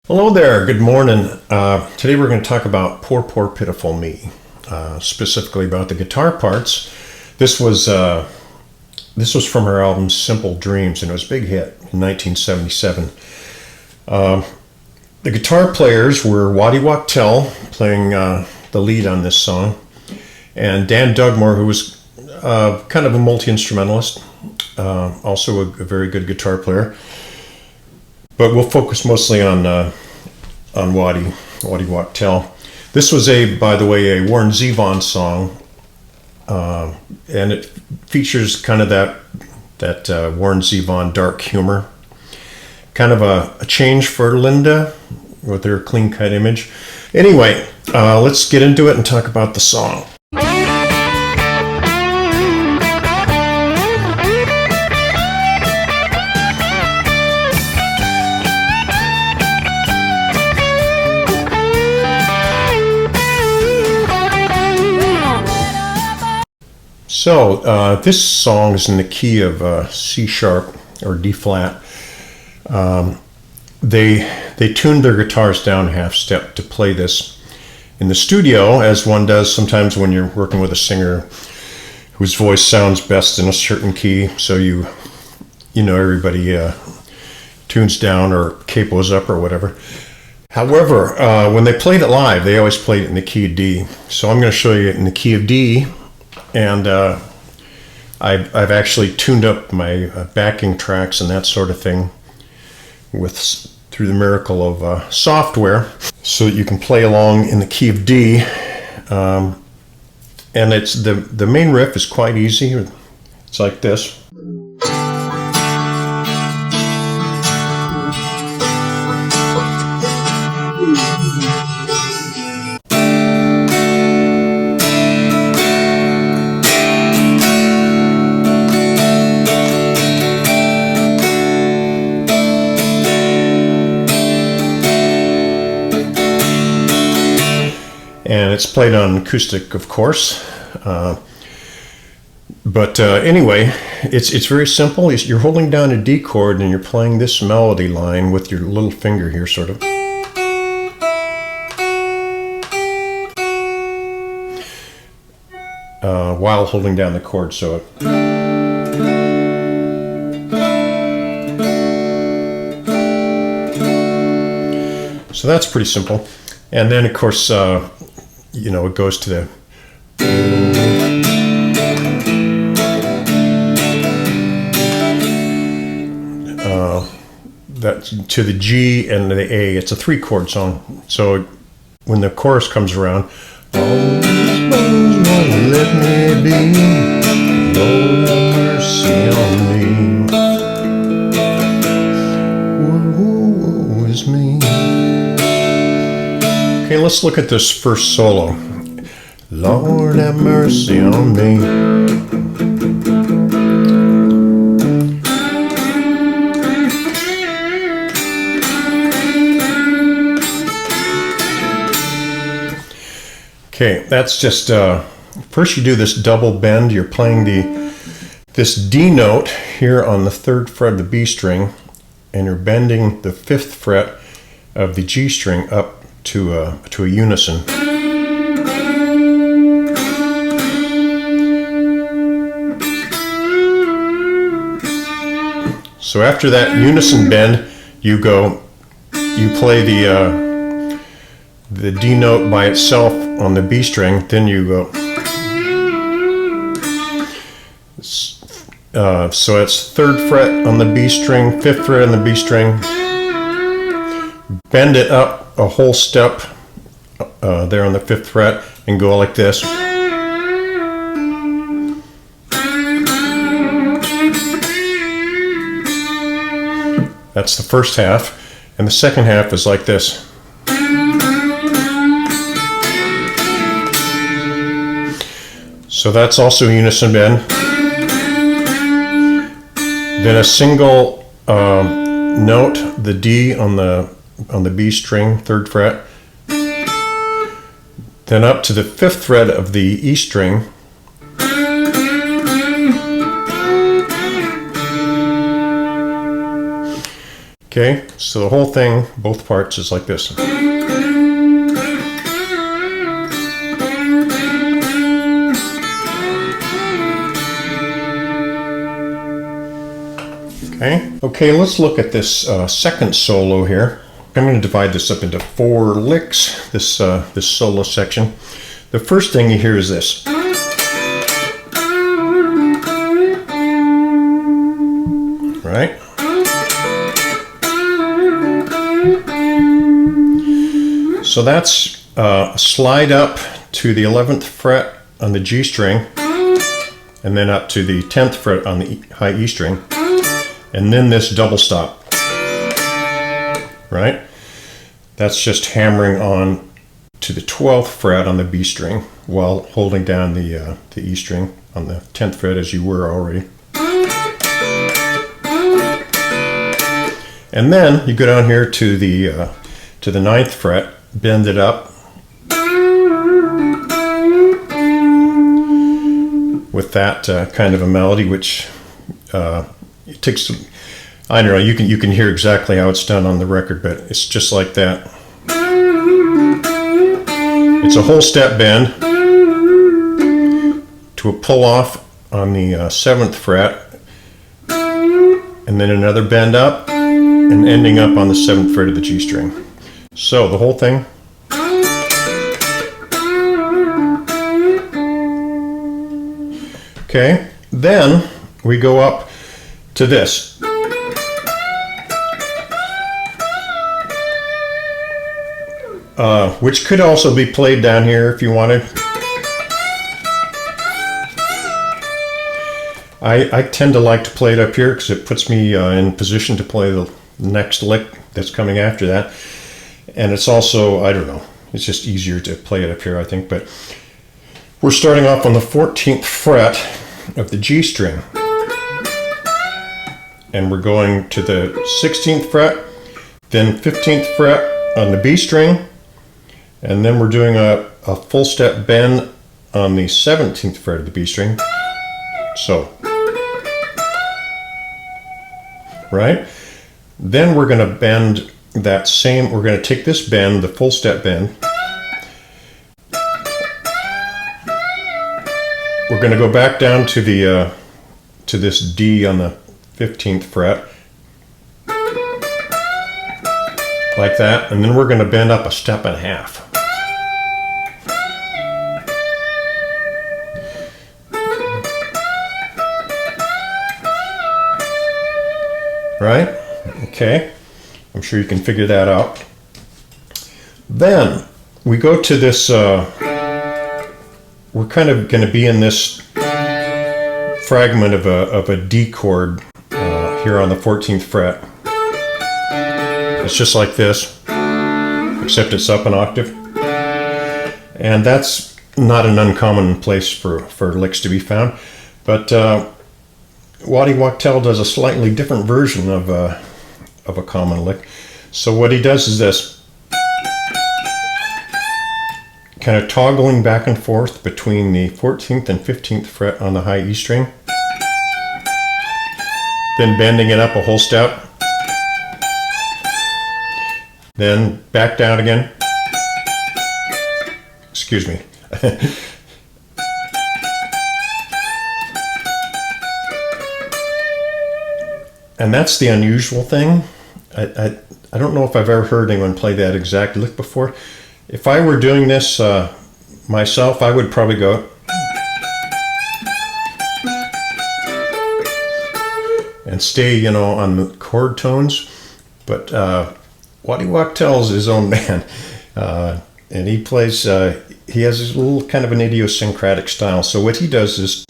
Hello there, good morning. Today we're going to talk about Poor, Poor, Pitiful Me, specifically about the guitar parts. This was from her album Simple Dreams, and it was a big hit in 1977. The guitar players were WADDY WACHTEL, playing the lead on this song, and Dan Dugmore, who was kind of a multi-instrumentalist, also a very good guitar player. But we'll focus mostly on WADDY WACHTEL. This was by the way, a Warren ZEVON song, and it features kind of that Warren ZEVON dark humor. Kind of a change for Linda with her clean-cut image. Anyway, let's get into it and talk about the song. So this song is in the key of C sharp or D flat. They tuned their guitars down half step to play this in the studio, as one does sometimes when you're working with a singer whose voice sounds best in a certain key. So you know everybody tunes down or capos up or whatever. However, when they played it live, they always played it in the key of D. So I'm going to show you it in the key of D. And I've actually tuned up my backing tracks and that sort of thing through the miracle of software, so that you can play along in the key of D. And it's the main riff is quite easy. It's like this. And it's played on acoustic, of course. But anyway, it's very simple. You're holding down a D chord and you're playing this melody line with your little finger here, sort of. While holding down the chord, so that's pretty simple. And then, of course, it goes to the to the G and the A. It's a 3-chord song. So when the chorus comes around, all these bones won't let me be, Lord have mercy on me. Woe is me. Okay, let's look at this first solo. Lord have mercy on me. Okay, that's just, first you do this double bend. You're playing this D note here on the 3rd fret of the B string, and you're bending the 5th fret of the G string up to a unison. So after that unison bend, you play the D note by itself on the B string, then you go. So it's 3rd fret on the B string, 5th fret on the B string, bend it up a whole step there on the 5th fret and go like this. That's the first half, and the second half is like this. So that's also unison bend. Then a single note, the D on the B string, 3rd fret. Then up to the 5th fret of the E string. Okay, so the whole thing, both parts, is like this. Okay, let's look at this second solo here. I'm going to divide this up into 4 licks, this solo section. The first thing you hear is this. Right? So that's a slide up to the 11th fret on the G string, and then up to the 10th fret on the high E string, and then this double stop. Right? That's just hammering on to the 12th fret on the B string while holding down the E string on the 10th fret as you were already. And then you go down here to the 9th fret, bend it up with that kind of a melody, which it takes some, I don't know, you can hear exactly how it's done on the record, but it's just like that. It's a whole step bend to a pull off on the 7th fret, and then another bend up and ending up on the 7th fret of the G string. So the whole thing. Okay, then we go up to this. Which could also be played down here if you wanted. I tend to like to play it up here because it puts me in position to play the next lick that's coming after that. And it's also, I don't know, it's just easier to play it up here, I think. But we're starting off on the 14th fret of the G string. And we're going to the 16th fret, then 15th fret on the B string. And then we're doing a full step bend on the 17th fret of the B string. So, right? Then we're going to bend that same, we're going to take this bend, the full step bend. We're going to go back down to the to this D on the 15th fret. Like that, and then we're going to bend up a step and a half. Right? Okay. I'm sure you can figure that out. Then we go to this, we're kind of going to be in this fragment of a D chord here on the 14th fret. It's just like this, except it's up an octave. And that's not an uncommon place for licks to be found. But WADDY WACHTEL does a slightly different version of a common lick. So what he does is this, kind of toggling back and forth between the 14th and 15th fret on the high E string, then bending it up a whole step, then back down again. Excuse me. And that's the unusual thing. I don't know if I've ever heard anyone play that exact lick before. If I were doing this myself, I would probably go and stay, you know, on the chord tones. But WADDY WACHTEL's his own man, and he plays. He has his little kind of an idiosyncratic style. So what he does is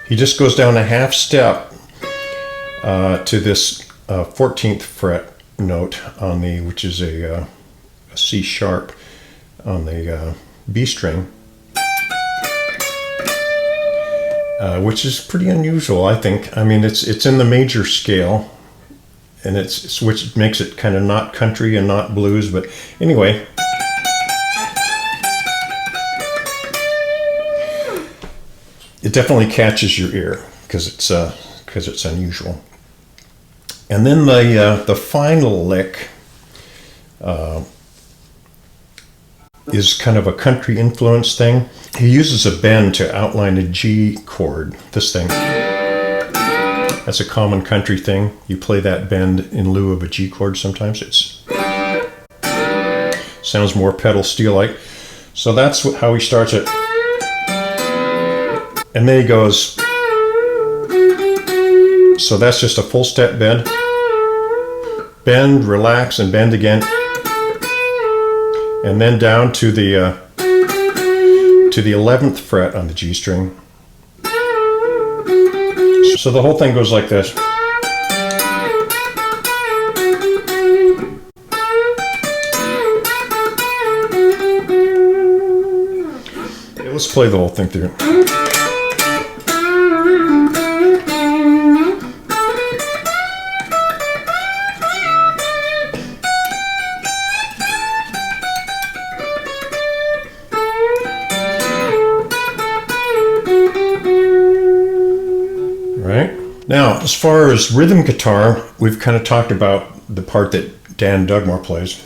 he just goes down a half step to this 14th fret note on the, which is a C sharp on the B string, which is pretty unusual, I think. I mean, it's in the major scale, and it's which makes it kind of not country and not blues, but anyway. It definitely catches your ear because it's because it's unusual. And then the final lick is kind of a country influence thing. He uses a bend to outline a G chord, this thing. That's a common country thing. You play that bend in lieu of a G chord sometimes. It sounds more pedal steel-like. So that's how he starts it. And then he goes, so that's just a full step bend. Bend, relax, and bend again. And then down to the 11th fret on the G string. So the whole thing goes like this. Let's play the whole thing through. Right? Now, as far as rhythm guitar, we've kind of talked about the part that Dan Dugmore plays.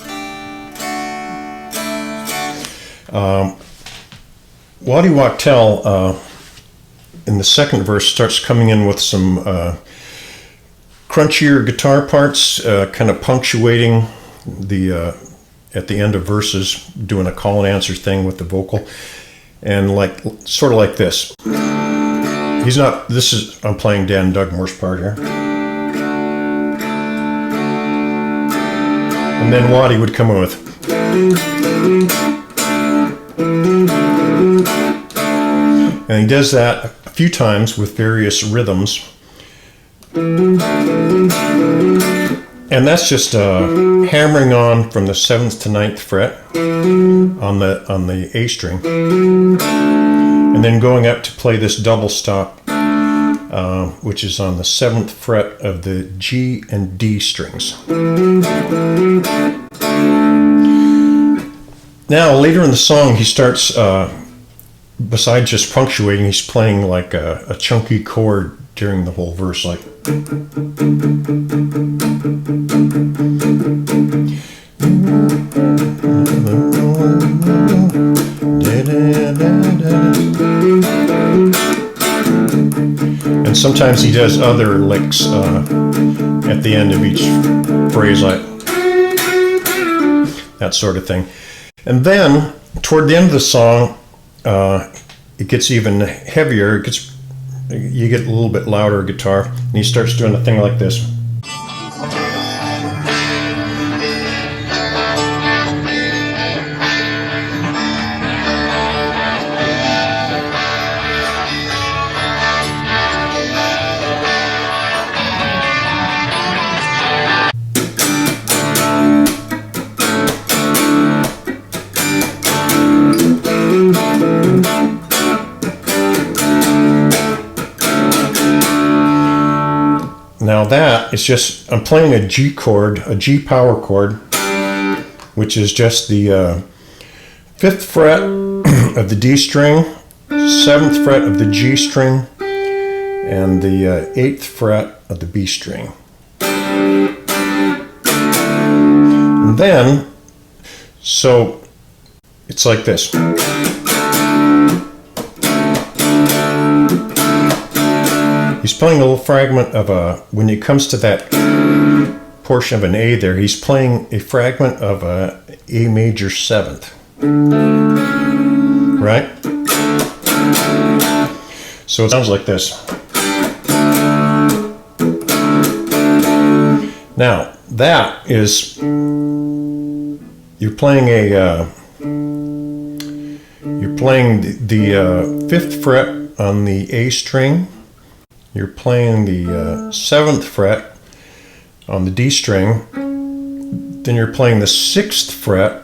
WADDY WACHTEL in the second verse starts coming in with some crunchier guitar parts, kind of punctuating the at the end of verses, doing a call and answer thing with the vocal, and like sort of like this. He's not. This is I'm playing Dan Dugmore's part here, and then WADDY would come in with. And he does that a few times with various rhythms. And that's just hammering on from the 7th to 9th fret on the A string. And then going up to play this double stop, which is on the 7th fret of the G and D strings. Now, later in the song, he starts, besides just punctuating, he's playing like a chunky chord during the whole verse, like. And sometimes he does other licks at the end of each phrase, like that sort of thing. And then, toward the end of the song, it gets even heavier. You get a little bit louder guitar, and he starts doing a thing like this. Now that is just, I'm playing a G chord, a G power chord, which is just the 5th fret of the D string, 7th fret of the G string, and the 8th fret of the B string. And then, so it's like this. He's playing a little fragment of when it comes to that portion of an A there, he's playing a fragment of a A major 7th. Right? So it sounds like this. Now, that is, you're playing the 5th fret on the A string. You're playing the 7th fret on the D string, then you're playing the 6th fret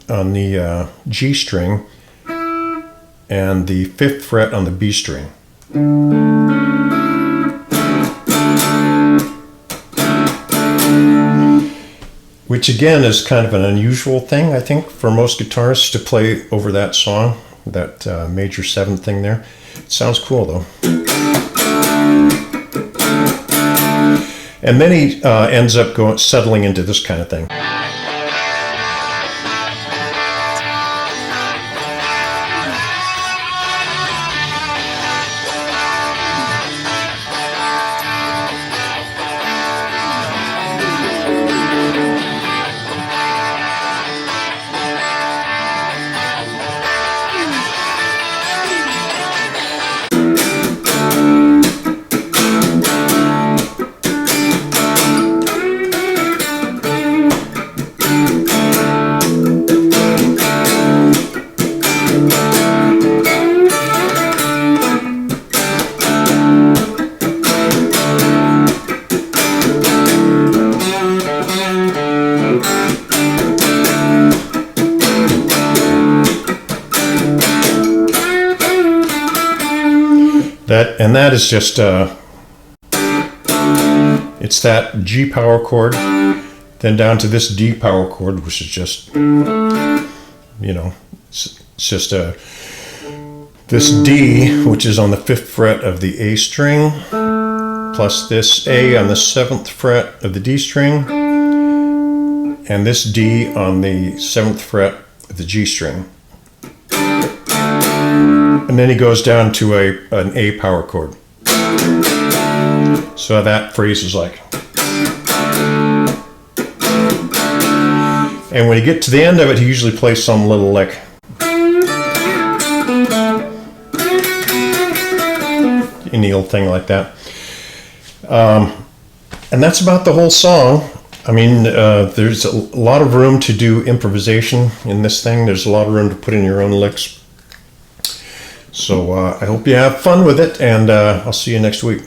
on the G string, and the 5th fret on the B string. Which again is kind of an unusual thing, I think, for most guitarists to play over that song, that major 7th thing there. It sounds cool though. And then he ends up settling into this kind of thing. That is just it's that G power chord, then down to this D power chord, which is just, you know, it's just this D, which is on the 5th fret of the A string, plus this A on the 7th fret of the D string, and this D on the 7th fret of the G string. And then he goes down to an A power chord. So that phrase is like. And when you get to the end of it, he usually plays some little like. Any old thing like that. And that's about the whole song. I mean, there's a lot of room to do improvisation in this thing. There's a lot of room to put in your own licks. So I hope you have fun with it, and I'll see you next week.